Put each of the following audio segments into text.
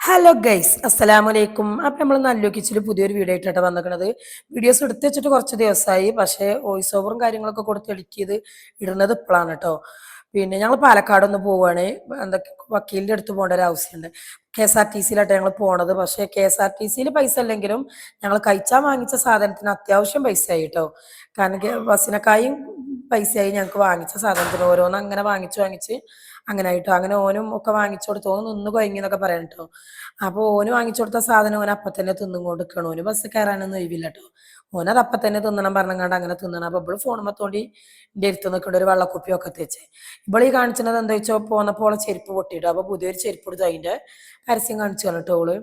Hello guys അസ്സലാമലൈക്കും. അപ്പം നമ്മൾ നല്ല കിച്ചിൽ പുതിയൊരു വീഡിയോ ആയിട്ടാണ് വന്നിരിക്കുന്നത്. വീഡിയോസ് എടുത്ത് വെച്ചിട്ട് കുറച്ച് ദിവസമായി, പക്ഷേ വോയിസ് ഓവറും കാര്യങ്ങളൊക്കെ കൊടുത്ത് എഡിറ്റ് ചെയ്ത് ഇടുന്നത് ഇപ്പോഴാണ് കേട്ടോ. പിന്നെ ഞങ്ങൾ പാലക്കാട് ഒന്ന് പോവുകയാണ്. എന്തൊക്കെ വക്കീലിൻ്റെ അടുത്ത് പോകേണ്ട ഒരു ആവശ്യമുണ്ട്. KSRTC ഞങ്ങൾ പോണത്. പക്ഷേ KSRTC പൈസ അല്ലെങ്കിലും ഞങ്ങൾ കഴിച്ചാൽ വാങ്ങിച്ച സാധനത്തിന് അത്യാവശ്യം പൈസയായി കേട്ടോ. കാരണം ബസ്സിനെക്കായും പൈസയായി ഞങ്ങൾക്ക് വാങ്ങിച്ച സാധനത്തിന്. ഓരോന്ന് അങ്ങനെ വാങ്ങിച്ച് അങ്ങനെ ആയിട്ടോ. അങ്ങനെ ഓനും ഒക്കെ വാങ്ങിച്ചു കൊടുത്തു. ഓന് നിന്ന് കഴിഞ്ഞെന്നൊക്കെ പറയാൻ കേട്ടോ. അപ്പോൾ ഓന് വാങ്ങിച്ചു കൊടുത്ത സാധനം ഓൻ അപ്പം തന്നെ തിന്നും കൊണ്ട് നിൽക്കണം. ഓന് ബസ് കയറാനൊന്നും ഒഴിവില്ല കേട്ടോ. ഓനത് അപ്പം തന്നെ തിന്നണം പറഞ്ഞങ്ങാണ്ട് അങ്ങനെ തിന്നണം. അപ്പോൾ ഇവള് ഫോണുമ്മ തോണ്ടി എൻ്റെ അടുത്ത് നിൽക്കേണ്ട ഒരു വെള്ളക്കുപ്പിയൊക്കെ തെച്ച്. ഇവളീ കാണിച്ചത് എന്താ വെച്ചാൽ പോന്നപ്പോൾ ഓളെ ചെരുപ്പ് പൊട്ടിയിട്ടു. അപ്പോൾ പുതിയൊരു ചെരുപ്പ് എടുത്ത് അതിൻ്റെ പരസ്യം കാണിച്ചു കേട്ടോ ഓള്.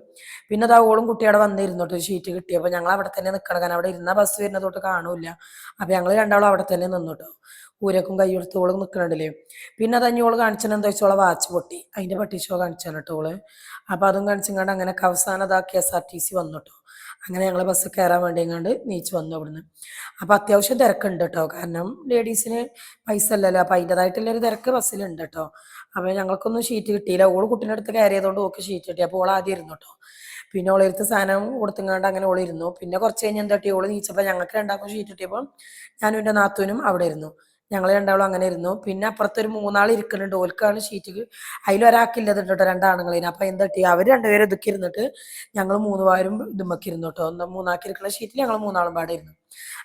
പിന്നെ അതാ ഓളും കുട്ടിയോടെ വന്നിരുന്നോട്ട് ഒരു ഷീറ്റ് കിട്ടിയപ്പോൾ ഞങ്ങൾ അവിടെ തന്നെ നിൽക്കണം. കാരണം അവിടെ ഇരുന്ന ബസ് വരുന്നത് തൊട്ട് കാണൂല. അപ്പോൾ ഞങ്ങൾ രണ്ടാളും അവിടെ തന്നെ നിന്നുട്ടോ. ഊരക്കും കൈ എടുത്ത് ഓള് നിൽക്കണുണ്ടല്ലേ. പിന്നെ അത് ഓള് കാണിച്ചത് എന്താ വെച്ചാൽ ഓളെ വാച്ച് പൊട്ടി. അതിൻ്റെ പട്ടി ഷോ കാണിച്ചാണ് കേട്ടോ ഓള്. അപ്പോൾ അതും കാണിച്ചങ്ങാണ്ട് അങ്ങനെ അവസാനം അതാ KSRTC വന്നിട്ടോ. അങ്ങനെ ഞങ്ങൾ ബസ് കയറാൻ വേണ്ടി എങ്ങാണ്ട് നീച്ച് വന്നു അവിടുന്ന്. അപ്പോൾ അത്യാവശ്യം തിരക്കുണ്ട് കേട്ടോ. കാരണം ലേഡീസിന് പൈസ അല്ലല്ലോ. അപ്പോൾ അതിൻ്റെതായിട്ടുള്ളൊരു തിരക്ക് ബസ്സിലുണ്ട് കേട്ടോ. അപ്പോൾ ഞങ്ങൾക്കൊന്നും ഷീറ്റ് കിട്ടിയില്ല. ഓള് കുട്ടീൻ്റെ അടുത്ത് കയറിയതുകൊണ്ട് ഓൾക്ക് ഷീറ്റ് കിട്ടി. അപ്പോൾ ഓൾ ആദ്യം ഇരുന്നു കേട്ടോ. പിന്നെ ഓളെടുത്ത് സാധനം കൊടുത്തുങ്ങാണ്ട് അങ്ങനെ ഓളിരുന്നു. പിന്നെ കുറച്ച് കഴിഞ്ഞ് എന്താ കിട്ടി, ഓള് നീച്ചപ്പോൾ ഞങ്ങൾക്ക് രണ്ടാൾക്കും ഷീറ്റ് കിട്ടിയപ്പോൾ ഞാനും എൻ്റെ നാത്തൂനും അവിടെ ഇരുന്നു. ഞങ്ങൾ രണ്ടാളും അങ്ങനെ ഇരുന്നു. പിന്നെ അപ്പുറത്തൊരു മൂന്നാൾ ഇരിക്കുന്നുണ്ട്. ഓൽക്കാണ് ഷീറ്റ്. അതിലൊരാൾക്കില്ലത് കേട്ടോ, രണ്ടാണുങ്ങളേന്. അപ്പം എന്താ പറ്റി, അവർ രണ്ടുപേരും ഇതൊക്കെ ഇരുന്നിട്ട് ഞങ്ങൾ മൂന്ന് പേരും ഇതുമ്മക്ക് ഇരുന്നു കേട്ടോ. ഒന്ന് മൂന്നാക്കി ഇരിക്കുന്ന ഷീറ്റിൽ ഞങ്ങൾ മൂന്നാളും പാടെ ഇരുന്നു.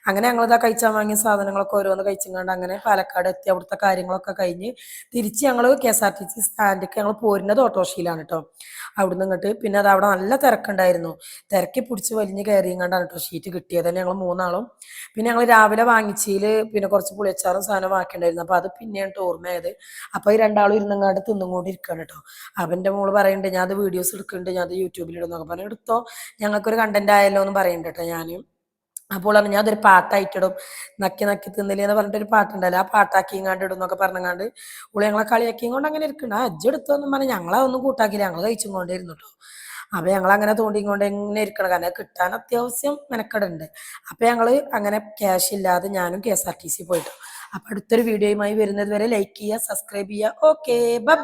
അങ്ങനെ ഞങ്ങളിതാ കഴിച്ചാൽ വാങ്ങിയ സാധനങ്ങളൊക്കെ ഓരോന്ന് കഴിച്ചുകൊണ്ട് അങ്ങനെ പാലക്കാട് എത്തി. അവിടുത്തെ കാര്യങ്ങളൊക്കെ കഴിഞ്ഞ് തിരിച്ച് ഞങ്ങൾ KSRTC സ്റ്റാൻഡിലേക്ക് ഞങ്ങൾ പോരുന്നത് ഓട്ടോറിക്ഷയിലാണ് കേട്ടോ. അവിടുന്ന് ഇങ്ങോട്ട് പിന്നെ അത് അവിടെ നല്ല തിരക്കുണ്ടായിരുന്നു. തിരക്കി പിടിച്ച് വലിഞ്ഞ് കയറിയും കണ്ടാണ് കേട്ടോ ഷീറ്റ് കിട്ടിയത് തന്നെ ഞങ്ങൾ മൂന്നാളും. പിന്നെ ഞങ്ങൾ രാവിലെ വാങ്ങിച്ചതിൽ പിന്നെ കുറച്ച് പുളിയച്ചാറും സാധനം ബാക്കിയുണ്ടായിരുന്നു. അപ്പോൾ അത് പിന്നെയാണ് ഓർമ്മയായത്. അപ്പോൾ ഈ രണ്ടാളും ഇരുന്നങ്ങാണ്ട് തിന്നും കൊണ്ട് ഇരിക്കുകയാണ് കേട്ടോ. അപ്പം എൻ്റെ മോള് പറയുന്നുണ്ട്, ഞാൻ അത് വീഡിയോസ് എടുക്കുന്നുണ്ട്, ഞാൻ അത് യൂട്യൂബിലിടുന്നൊക്കെ പറഞ്ഞു. എടുത്തോ, ഞങ്ങൾക്കൊരു കണ്ടന്റ് ആയല്ലോ എന്ന് പറയുന്നുണ്ട് കേട്ടോ ഞാൻ. അപ്പോൾ പറഞ്ഞു ഞാൻ അതൊരു പാട്ടായിട്ടിടും, നക്കി നക്കി തിന്നില്ലേ എന്ന് പറഞ്ഞിട്ടൊരു പാട്ടുണ്ടല്ലോ, ആ പാട്ടാക്കി ഇങ്ങാണ്ട് ഇടും എന്നൊക്കെ പറഞ്ഞങ്ങാണ്ട് ഉള്ള ഞങ്ങളെ കളിയാക്കിയും കൊണ്ട് അങ്ങനെ ഇരിക്കണ്ട. ആ അജ്ജ് എടുത്തോന്നും പറഞ്ഞ് ഞങ്ങളതൊന്നും കൂട്ടാക്കില്ല, ഞങ്ങൾ കഴിച്ചും കൊണ്ടിരുന്നു കേട്ടോ. അപ്പൊ ഞങ്ങൾ അങ്ങനെ തോണ്ടിക്കൊണ്ട് എങ്ങനെ ഇരിക്കണം, കാരണം കിട്ടാൻ അത്യാവശ്യം മെനക്കെടുണ്ട്. അപ്പൊ ഞങ്ങള് അങ്ങനെ ക്യാഷ് ഇല്ലാതെ ഞാനും KSRTC പോയിട്ടു. അപ്പൊ അടുത്തൊരു വീഡിയോയുമായി വരുന്നത് വരെ ലൈക്ക് ചെയ്യുക, സബ്സ്ക്രൈബ് ചെയ്യുക. Okay, by.